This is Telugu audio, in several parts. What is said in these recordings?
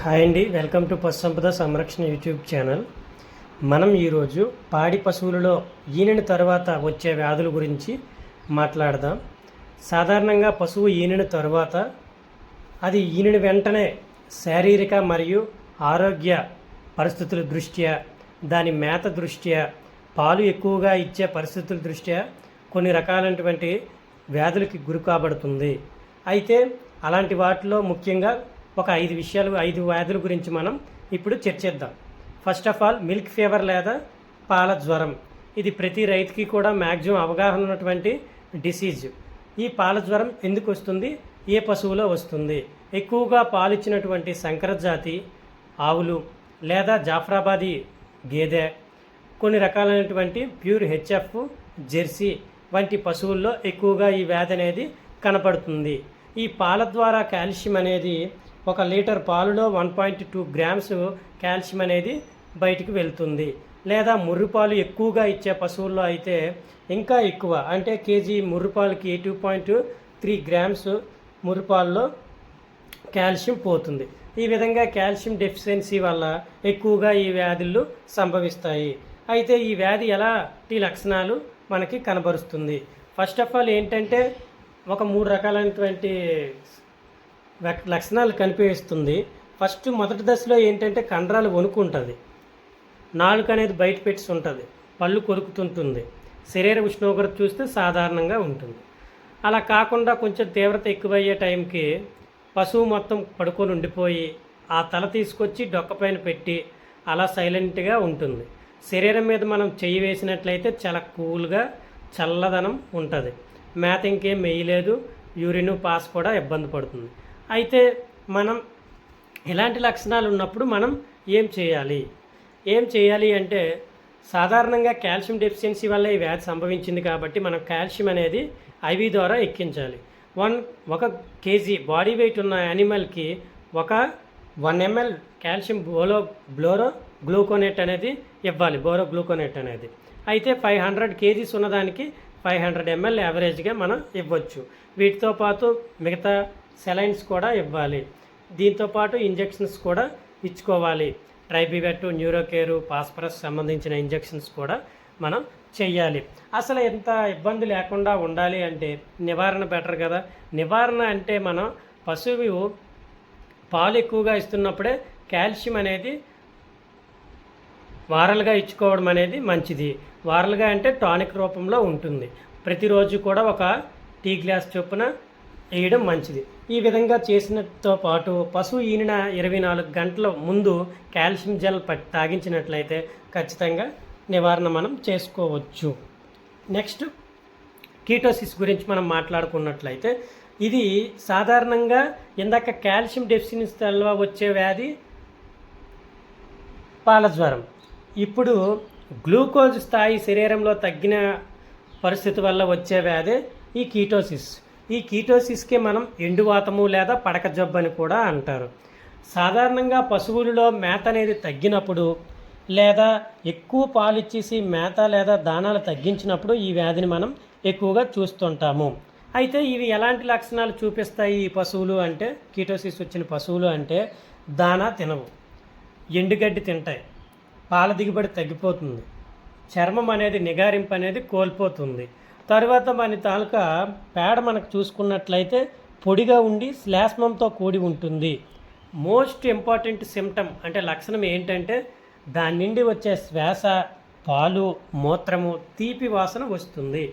హాయ్ అండి, వెల్కమ్ టు పశు సంపద సంరక్షణ యూట్యూబ్ ఛానల్. మనం ఈరోజు పాడి పశువులలో ఈనిన తర్వాత వచ్చే వ్యాధుల గురించి మాట్లాడదాం. సాధారణంగా పశువు ఈనిన తర్వాత అది ఈనిన వెంటనే శారీరక మరియు ఆరోగ్య పరిస్థితుల దృష్ట్యా, దాని మేత దృష్ట్యా, పాలు ఎక్కువగా ఇచ్చే పరిస్థితుల దృష్ట్యా కొన్ని రకాలైనటువంటి వ్యాధులకి గురి కాబడుతుంది. అయితే అలాంటి వాటిలో ముఖ్యంగా ఒక 5 వ్యాధుల గురించి మనం ఇప్పుడు చర్చిద్దాం. First of all, milk fever లేదా పాల జ్వరం. ఇది ప్రతి రైతుకి కూడా మ్యాక్సిమం అవగాహన ఉన్నటువంటి డిసీజ్. ఈ పాల జ్వరం ఎందుకు వస్తుంది, ఏ పశువులో వస్తుంది? ఎక్కువగా పాలిచ్చినటువంటి సంకర జాతి ఆవులు లేదా జాఫ్రాబాదీ గేదె, కొన్ని రకాలైనటువంటి ప్యూర్ హెచ్ఎఫ్, జెర్సీ వంటి పశువుల్లో ఎక్కువగా ఈ వ్యాధి అనేది కనపడుతుంది. ఈ పాల ద్వారా కాల్షియం అనేది, 1 లీటర్ పాలులో 1.2 గ్రామ్స్ కాల్షియం అనేది బయటికి వెళ్తుంది. లేదా ముర్రుపాలు ఎక్కువగా ఇచ్చే పశువుల్లో అయితే ఇంకా ఎక్కువ, అంటే కేజీ ముర్రుపాలకి 2.3 గ్రామ్స్ ముర్రుపాల్లో కాల్షియం పోతుంది. ఈ విధంగా కాల్షియం డెఫిషియన్సీ వల్ల ఎక్కువగా ఈ వ్యాధులు సంభవిస్తాయి. అయితే ఈ వ్యాధి ఎలాంటి లక్షణాలు మనకి కనబరుస్తుంది? ఫస్ట్ ఆఫ్ ఆల్ ఏంటంటే, ఒక 3 రకాలైనటువంటి లక్షణాలు కనిపిస్తుంది. ఫస్ట్ మొదటి దశలో ఏంటంటే, కండరాలు వణుకుంటుంది, నాలుక అనేది బయట పెట్టి ఉంటుంది, పళ్ళు కొరుకుతుంటుంది, శరీర ఉష్ణోగ్రత చూస్తే సాధారణంగా ఉంటుంది. అలా కాకుండా కొంచెం తీవ్రత ఎక్కువయ్యే టైంకి పశువు మొత్తం పడుకొని ఉండిపోయి ఆ తల తీసుకొచ్చి డొక్కపైన పెట్టి అలా సైలెంట్గా ఉంటుంది. శరీరం మీద మనం చెయ్యి వేసినట్లయితే చాలా కూల్గా చల్లదనం ఉంటుంది. మేత ఇంకేం వేయలేదు, యూరిన్ పాస్ కూడా ఇబ్బంది పడుతుంది. అయితే మనం ఇలాంటి లక్షణాలు ఉన్నప్పుడు మనం ఏం చేయాలి అంటే, సాధారణంగా కాల్షియం డెఫిషియన్సీ వల్ల ఈ వ్యాధి సంభవించింది కాబట్టి మనం కాల్షియం అనేది ఐవి ద్వారా ఎక్కించాలి. 1 కేజీ బాడీ వెయిట్ ఉన్న యానిమల్కి 1 ml కాల్షియం బ్లోరో గ్లూకోనేట్ అనేది ఇవ్వాలి, బోరో గ్లూకోనేట్ అనేది. అయితే 500 కేజీస్ ఉన్నదానికి 500 ml యావరేజ్గా మనం ఇవ్వచ్చు. వీటితో పాటు మిగతా సెలైన్స్ కూడా ఇవ్వాలి. దీంతోపాటు ఇంజెక్షన్స్ కూడా ఇచ్చుకోవాలి. ట్రైబివెట్, న్యూరోకేరు, ఫాస్ఫరస్ సంబంధించిన ఇంజెక్షన్స్ కూడా మనం చెయ్యాలి. అసలు ఎంత ఇబ్బంది లేకుండా ఉండాలి అంటే నివారణ బెటర్ కదా. నివారణ అంటే, మనం పశువు పాలు ఎక్కువగా ఇస్తున్నప్పుడే కాల్షియం అనేది వారలుగా ఇచ్చుకోవడం అనేది మంచిది. వారలుగా అంటే టానిక్ రూపంలో ఉంటుంది. ప్రతిరోజు కూడా 1 టీ గ్లాస్ చొప్పున వేయడం మంచిది. ఈ విధంగా చేసినతో పాటు పశువు ఈనిన 24 గంటల ముందు కాల్షియం జెల్ తాగించినట్లయితే ఖచ్చితంగా నివారణ మనం చేసుకోవచ్చు. నెక్స్ట్, కీటోసిస్ గురించి మనం మాట్లాడుకున్నట్లయితే, ఇది సాధారణంగా ఇందాక కాల్షియం డెఫిషియన్సీ వల్ల వచ్చే వ్యాధి పాల జ్వరం. ఇప్పుడు గ్లూకోజ్ స్థాయి శరీరంలో తగ్గిన పరిస్థితి వల్ల వచ్చే వ్యాధి ఈ కీటోసిస్. ఈ కీటోసిస్కే మనం ఎండువాతము లేదా పడక జబ్బు అని కూడా అంటారు. సాధారణంగా పశువులలో మేత అనేది తగ్గినప్పుడు లేదా ఎక్కువ పాలు ఇచ్చేసి మేత లేదా దానాలు తగ్గించినప్పుడు ఈ వ్యాధిని మనం ఎక్కువగా చూస్తుంటాము. అయితే ఇవి ఎలాంటి లక్షణాలు చూపిస్తాయి ఈ పశువులు అంటే, కీటోసిస్ వచ్చిన పశువులు అంటే, దానా తినవు, ఎండుగడ్డి తింటాయి, పాల దిగుబడి తగ్గిపోతుంది, చర్మం అనేది నిగారింపు అనేది కోల్పోతుంది. తర్వాత మన తాలూకా పేడ మనకు చూసుకున్నట్లయితే పొడిగా ఉండి శ్లేష్మంతో కూడి ఉంటుంది. మోస్ట్ ఇంపార్టెంట్ సిమ్టమ్ అంటే లక్షణం ఏంటంటే, దాని నుండి వచ్చే శ్వాస, పాలు, మూత్రము, తీపి వాసన వస్తుంది.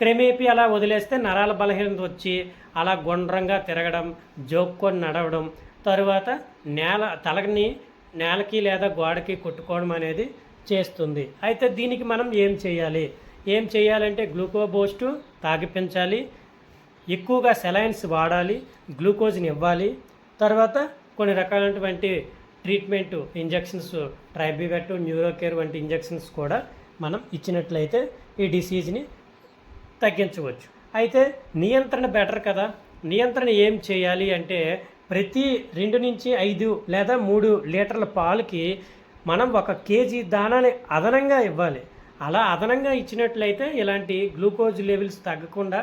క్రమేపీ అలా వదిలేస్తే నరాల బలహీనత వచ్చి అలా గుండ్రంగా తిరగడం, జోక్కొని నడవడం, తరువాత తలని నేలకి లేదా గోడకి కొట్టుకోవడం అనేది చేస్తుంది. అయితే దీనికి మనం ఏం చేయాలంటే, గ్లూకోబూస్ట్ తాగిపించాలి, ఎక్కువగా సెలైన్స్ వాడాలి, గ్లూకోజ్ని ఇవ్వాలి. తర్వాత కొన్ని రకాలైనటువంటి ట్రీట్మెంట్ ఇంజెక్షన్స్, ట్రైబివెట్, న్యూరోకేర్ వంటి ఇంజెక్షన్స్ కూడా మనం ఇచ్చినట్లయితే ఈ డిసీజ్ని తగ్గించవచ్చు. అయితే నియంత్రణ బెటర్ కదా. నియంత్రణ ఏం చేయాలి అంటే, ప్రతి 2 నుంచి 5 లేదా 3 లీటర్ల పాలకి మనం 1 కేజీ దానాన్ని అదనంగా ఇవ్వాలి. అలా అదనంగా ఇచ్చినట్లయితే ఇలాంటి గ్లూకోజ్ లెవెల్స్ తగ్గకుండా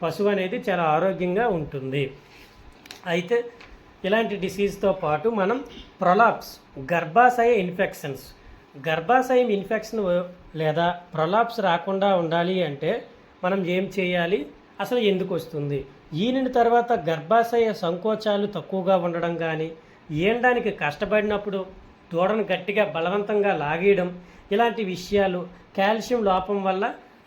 పశువు అనేది చాలా ఆరోగ్యంగా ఉంటుంది. అయితే ఇలాంటి డిసీజ్తో పాటు మనం ప్రొలాప్స్, గర్భాశయ ఇన్ఫెక్షన్స్, గర్భాశయం ఇన్ఫెక్షన్ లేదా ప్రొలాప్స్ రాకుండా ఉండాలి అంటే మనం ఏం చేయాలి, అసలు ఎందుకు వస్తుంది, ఈనిన తర్వాత గర్భాశయ సంకోచాలు తక్కువగా ఉండడం కానీ, ఈనడానికి కష్టపడినప్పుడు దూడను గట్టిగా బలవంతంగా లాగేయడం, ఇలాంటి విషయాలు, కాల్షియం లోపం వల్ల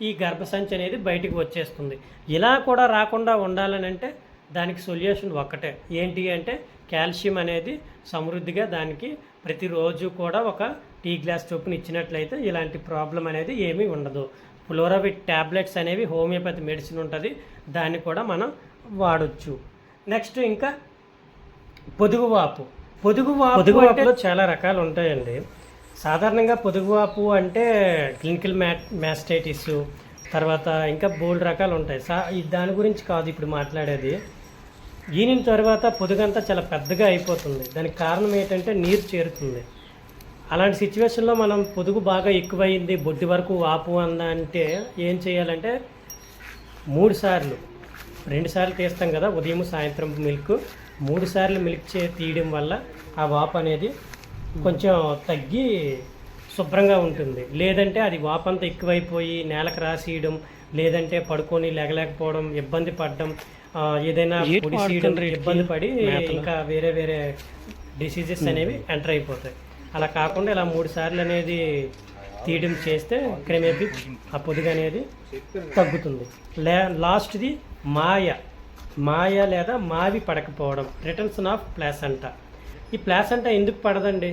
ఈ గర్భసంచి అనేది బయటికి వచ్చేస్తుంది. ఇలా కూడా రాకుండా ఉండాలని అంటే దానికి సొల్యూషన్ ఒక్కటే, ఏంటి అంటే కాల్షియం అనేది సమృద్ధిగా దానికి ప్రతిరోజు కూడా ఒక టీ గ్లాస్ చొప్పున ఇచ్చినట్లయితే ఇలాంటి ప్రాబ్లం అనేది ఏమీ ఉండదు. ఫ్లోరావిట్ ట్యాబ్లెట్స్ అనేవి హోమియోపతి మెడిసిన్ ఉంటుంది, దాన్ని కూడా మనం వాడచ్చు. నెక్స్ట్ ఇంకా పొదుగువాపులో చాలా రకాలు ఉంటాయండి. సాధారణంగా పొదుగువాపు అంటే క్లినికల్ మ్యాస్టైటిస్, తర్వాత ఇంకా బోల్డ్ రకాలు ఉంటాయి. దాని గురించి కాదు ఇప్పుడు మాట్లాడేది. ఈనిన తర్వాత పొదుగంతా చాలా పెద్దగా అయిపోతుంది. దానికి కారణం ఏంటంటే నీరు చేరుతుంది. అలాంటి సిచ్యువేషన్లో మనం పొదుగు బాగా ఎక్కువైంది, బొడ్డి వరకు వాపు అంటే ఏం చేయాలంటే 3 సార్లు, 2 సార్లు తీస్తాం కదా ఉదయం సాయంత్రం మిల్క్, 3 సార్లు మిల్క్ తీయడం వల్ల ఆ వాపు అనేది కొంచెం తగ్గి శుభ్రంగా ఉంటుంది. లేదంటే అది వాపు అంతా ఎక్కువైపోయి నేలకు రాసియడం, లేదంటే పడుకొని లేగలేకపోవడం, ఇబ్బంది పడడం, ఏదైనా పొడిసేయడం, ఇబ్బంది పడి ఇంకా వేరే వేరే డిసీజెస్ అనేవి ఎంటర్ అయిపోతాయి. అలా కాకుండా ఇలా 3 సార్లు అనేది తీయడం చేస్తే క్రమేపీ ఆ పొదుగు అనేది తగ్గుతుంది. లాస్ట్ది మాయ లేదా మావి పడకపోవడం, రిటర్న్షన్ ఆఫ్ ప్లాసెంటా. ఈ ప్లాసెంటా ఎందుకు పడదండి?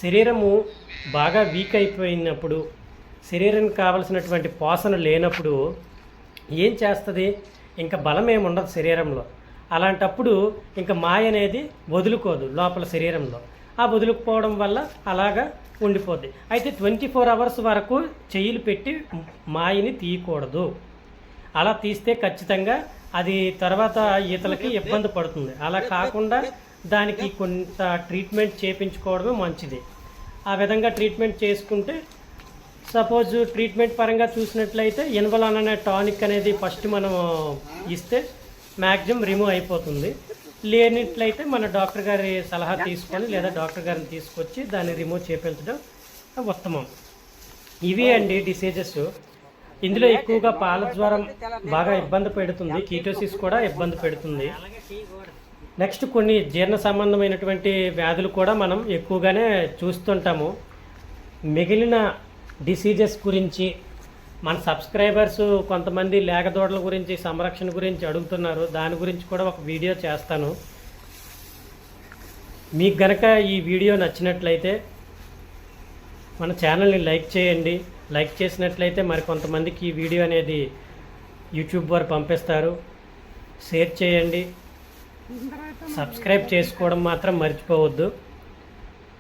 శరీరము బాగా వీక్ అయిపోయినప్పుడు, శరీరానికి కావలసినటువంటి పోషణ లేనప్పుడు ఏం చేస్తుంది, ఇంకా బలం ఏమి ఉండదు శరీరంలో. అలాంటప్పుడు ఇంకా మాయ అనేది వదులుకోదు లోపల శరీరంలో. ఆ వదులుకుపోవడం వల్ల అలాగా ఉండిపోద్ది. అయితే 24 అవర్స్ వరకు చెయ్యిలు పెట్టి మాయని తీయకూడదు. అలా తీస్తే ఖచ్చితంగా అది తర్వాత ఈతలకి ఇబ్బంది పడుతుంది. అలా కాకుండా దానికి కొంత ట్రీట్మెంట్ చేయించుకోవడమే మంచిది. ఆ విధంగా ట్రీట్మెంట్ చేసుకుంటే, సపోజ్ ట్రీట్మెంట్ పరంగా చూసినట్లయితే ఇన్వలాన్ అనే టానిక్ అనేది ఫస్ట్ మనం ఇస్తే మ్యాక్సిమం రిమూవ్ అయిపోతుంది. లేనిట్లయితే మన డాక్టర్ గారి సలహా తీసుకొని లేదా డాక్టర్ గారిని తీసుకొచ్చి దాన్ని రిమూవ్ చేయించడం ఉత్తమం. ఇవి అండి డిసీజెస్. ఇందులో ఎక్కువగా పాల జ్వరం బాగా ఇబ్బంది పెడుతుంది, కీటోసిస్ కూడా ఇబ్బంది పెడుతుంది. నెక్స్ట్ కొన్ని జీర్ణ సంబంధమైనటువంటి వ్యాధులు కూడా మనం ఎక్కువగానే చూస్తుంటాము. మిగిలిన డిసీజెస్ గురించి మన సబ్స్క్రైబర్స్ కొంతమంది లేగదోడల గురించి, సంరక్షణ గురించి అడుగుతున్నారు. దాని గురించి కూడా ఒక వీడియో చేస్తాను. మీకు గనక ఈ వీడియో నచ్చినట్లయితే మన ఛానల్ని లైక్ చేయండి. లైక్ చేసినట్లయితే మరి కొంతమందికి ఈ వీడియో అనేది యూట్యూబ్ వారు పంపిస్తారు. షేర్ చేయండి, సబ్స్క్రైబ్ చేసుకోవడం మాత్రం మర్చిపోవద్దు.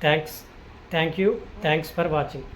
Thanks for watching.